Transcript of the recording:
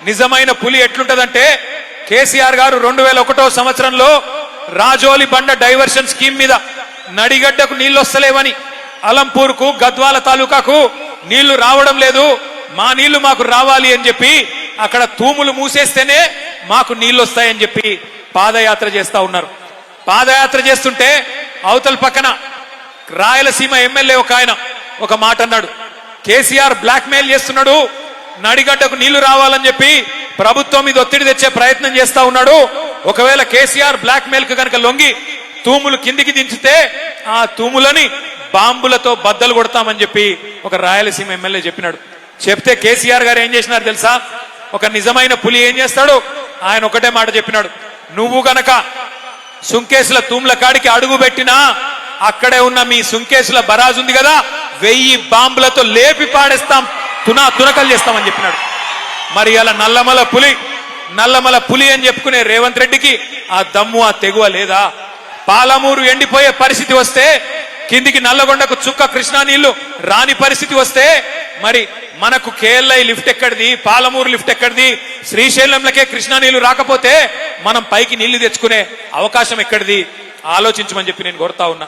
నిజమైన పులి ఎట్లుంటదంటే కేసీఆర్ గారు 2001వ సంవత్సరంలో రాజోలి బండ డైవర్షన్ స్కీమ్ మీద నడిగడ్డకు నీళ్లు వస్తలేవని, అలంపూర్కు గద్వాల తాలూకాకు నీళ్లు రావడం లేదు, మా నీళ్లు మాకు రావాలి అని చెప్పి అక్కడ తూములు మూసేస్తేనే మాకు నీళ్లు వస్తాయని చెప్పి పాదయాత్ర చేస్తా ఉన్నారు. పాదయాత్ర చేస్తుంటే అవతల పక్కన రాయలసీమ ఎమ్మెల్యే ఒక ఆయన ఒక మాట అన్నాడు, కేసీఆర్ బ్లాక్ మెయిల్ చేస్తున్నాడు, నడిగడ్డకు నీళ్లు రావాలని చెప్పి ప్రభుత్వం మీద ఒత్తిడి తెచ్చే ప్రయత్నం చేస్తా ఉన్నాడు, ఒకవేళ కేసీఆర్ బ్లాక్ మెయిల్ కు కనుక లొంగి తూములు కిందికి దించితే ఆ తూములని బాంబులతో బద్దలు కొడతామని చెప్పి ఒక రాయలసీమ ఎమ్మెల్యే చెప్పినాడు. చెప్తే కేసీఆర్ గారు ఏం చేసినారు తెలుసా? ఒక నిజమైన పులి ఏం చేస్తాడు, ఆయన ఒకటే మాట చెప్పినాడు, నువ్వు గనక సుంకేసుల తూముల కాడికి అడుగు పెట్టినా అక్కడే ఉన్న మీ సుంకేసుల బరాజు ఉంది కదా, 1000 బాంబులతో లేపి పాడేస్తాం, తునకలు చేస్తామని చెప్పినాడు. మరి అలా నల్లమల పులి అని చెప్పుకునే రేవంత్ రెడ్డికి ఆ దమ్ము ఆ తెగువ లేదా? పాలమూరు ఎండిపోయే పరిస్థితి వస్తే, కిందికి నల్లగొండకు చుక్క కృష్ణా నీళ్లు రాని పరిస్థితి వస్తే మరి మనకు కేఎల్ఐ లిఫ్ట్ ఎక్కడిది, పాలమూరు లిఫ్ట్ ఎక్కడిది, శ్రీశైలంలకే కృష్ణా నీళ్లు రాకపోతే మనం పైకి నీళ్లు తెచ్చుకునే అవకాశం ఎక్కడిది? ఆలోచించమని చెప్పి నేను కోరుతా ఉన్నా.